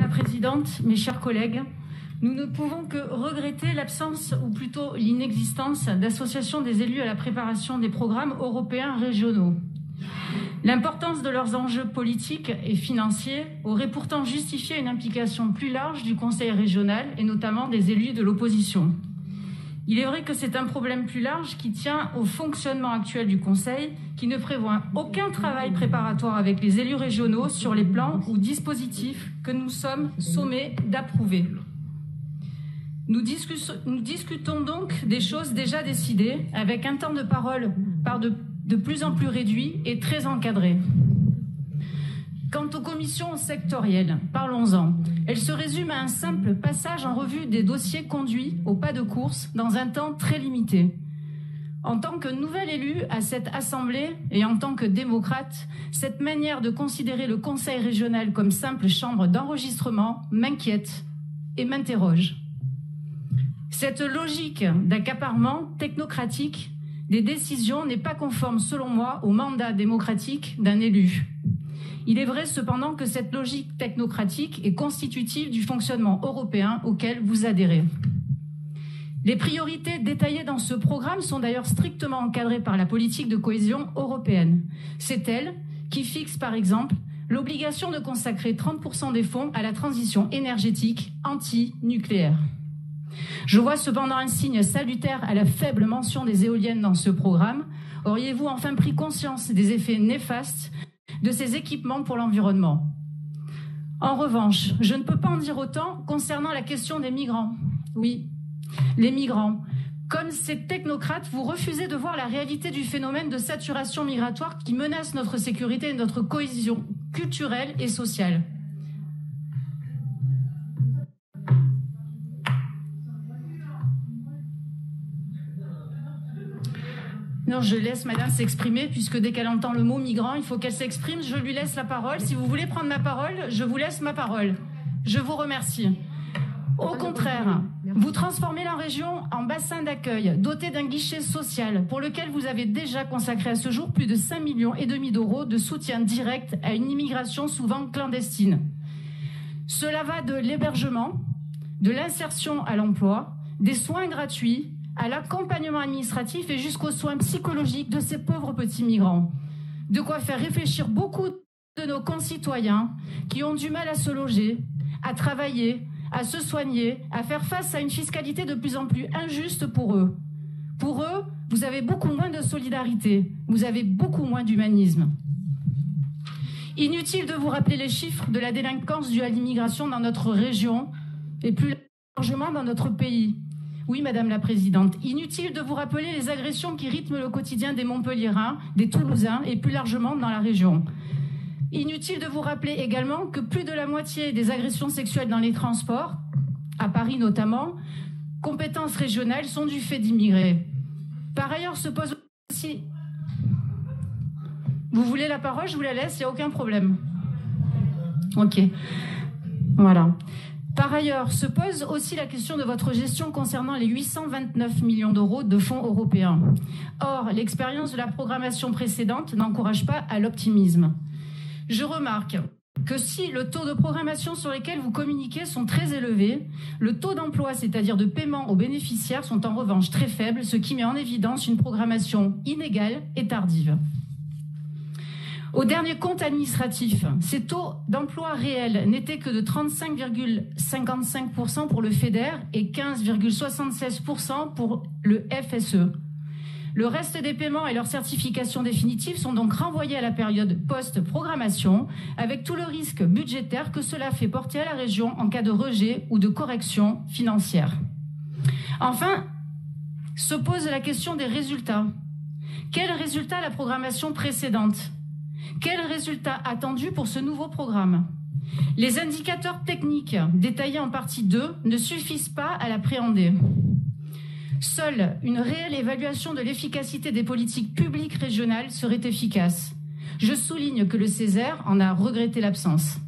Présidente, mes chers collègues, nous ne pouvons que regretter l'absence, ou plutôt l'inexistence, d'associations des élus à la préparation des programmes européens régionaux. L'importance de leurs enjeux politiques et financiers aurait pourtant justifié une implication plus large du Conseil régional et notamment des élus de l'opposition. Il est vrai que c'est un problème plus large qui tient au fonctionnement actuel du Conseil, qui ne prévoit aucun travail préparatoire avec les élus régionaux sur les plans ou dispositifs que nous sommes sommés d'approuver. Nous discutons donc des choses déjà décidées, avec un temps de parole de plus en plus réduit et très encadré. Quant aux commissions sectorielles, parlons-en. Elles se résument à un simple passage en revue des dossiers conduits au pas de course dans un temps très limité. En tant que nouvel élu à cette assemblée et en tant que démocrate, cette manière de considérer le Conseil régional comme simple chambre d'enregistrement m'inquiète et m'interroge. Cette logique d'accaparement technocratique des décisions n'est pas conforme, selon moi, au mandat démocratique d'un élu. Il est vrai cependant que cette logique technocratique est constitutive du fonctionnement européen auquel vous adhérez. Les priorités détaillées dans ce programme sont d'ailleurs strictement encadrées par la politique de cohésion européenne. C'est elle qui fixe, par exemple, l'obligation de consacrer 30% des fonds à la transition énergétique anti-nucléaire. Je vois cependant un signe salutaire à la faible mention des éoliennes dans ce programme. Auriez-vous enfin pris conscience des effets néfastes de ces équipements pour l'environnement? En revanche, je ne peux pas en dire autant concernant la question des migrants. Oui, les migrants. Comme ces technocrates, vous refusez de voir la réalité du phénomène de saturation migratoire qui menace notre sécurité et notre cohésion culturelle et sociale. Non, je laisse madame s'exprimer, puisque dès qu'elle entend le mot migrant, il faut qu'elle s'exprime. Je lui laisse la parole. Si vous voulez prendre ma parole, je vous laisse ma parole. Je vous remercie. Au contraire, vous transformez la région en bassin d'accueil, doté d'un guichet social, pour lequel vous avez déjà consacré à ce jour plus de 5,5 millions d'euros de soutien direct à une immigration souvent clandestine. Cela va de l'hébergement, de l'insertion à l'emploi, des soins gratuits, à l'accompagnement administratif et jusqu'aux soins psychologiques de ces pauvres petits migrants. De quoi faire réfléchir beaucoup de nos concitoyens qui ont du mal à se loger, à travailler, à se soigner, à faire face à une fiscalité de plus en plus injuste pour eux. Pour eux, vous avez beaucoup moins de solidarité, vous avez beaucoup moins d'humanisme. Inutile de vous rappeler les chiffres de la délinquance due à l'immigration dans notre région et plus largement dans notre pays. Oui, Madame la Présidente, inutile de vous rappeler les agressions qui rythment le quotidien des Montpelliérains, des Toulousains et plus largement dans la région. Inutile de vous rappeler également que plus de la moitié des agressions sexuelles dans les transports, à Paris notamment, compétences régionales, sont du fait d'immigrés. Par ailleurs, se pose aussi... Vous voulez la parole? Je vous la laisse, il n'y a aucun problème. Ok, voilà. Par ailleurs, se pose aussi la question de votre gestion concernant les 829 millions d'euros de fonds européens. Or, l'expérience de la programmation précédente n'encourage pas à l'optimisme. Je remarque que si le taux de programmation sur lesquels vous communiquez sont très élevés, le taux d'emploi, c'est-à-dire de paiement aux bénéficiaires, sont en revanche très faibles, ce qui met en évidence une programmation inégale et tardive. Au dernier compte administratif, ces taux d'emploi réels n'étaient que de 35,55% pour le FEDER et 15,76% pour le FSE. Le reste des paiements et leur certification définitive sont donc renvoyés à la période post-programmation, avec tout le risque budgétaire que cela fait porter à la région en cas de rejet ou de correction financière. Enfin, se pose la question des résultats. Quels résultats la programmation précédente ? Quels résultats attendus pour ce nouveau programme? Les indicateurs techniques, détaillés en partie 2, ne suffisent pas à l'appréhender. Seule une réelle évaluation de l'efficacité des politiques publiques régionales serait efficace. Je souligne que le Césaire en a regretté l'absence.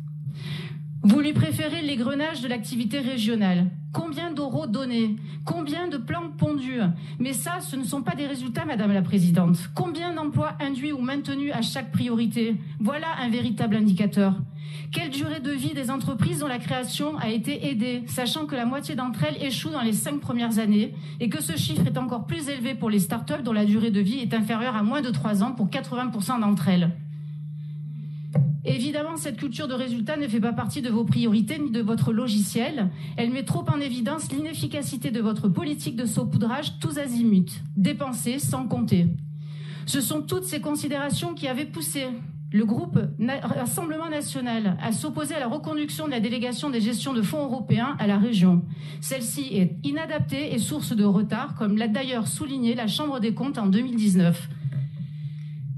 Vous lui préférez l'égrenage de l'activité régionale. Combien d'euros donnés? Combien de plans pondus? Mais ça, ce ne sont pas des résultats, Madame la Présidente. Combien d'emplois induits ou maintenus à chaque priorité? Voilà un véritable indicateur. Quelle durée de vie des entreprises dont la création a été aidée, sachant que la moitié d'entre elles échouent dans les 5 premières années et que ce chiffre est encore plus élevé pour les startups dont la durée de vie est inférieure à moins de 3 ans pour 80% d'entre elles. Évidemment, cette culture de résultat ne fait pas partie de vos priorités ni de votre logiciel. Elle met trop en évidence l'inefficacité de votre politique de saupoudrage tous azimuts, dépensée sans compter. Ce sont toutes ces considérations qui avaient poussé le groupe Rassemblement National à s'opposer à la reconduction de la délégation des gestions de fonds européens à la région. Celle-ci est inadaptée et source de retard, comme l'a d'ailleurs souligné la Chambre des comptes en 2019.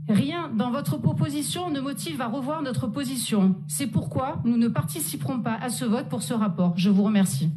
Rien dans votre proposition ne motive à revoir notre position. C'est pourquoi nous ne participerons pas à ce vote pour ce rapport. Je vous remercie.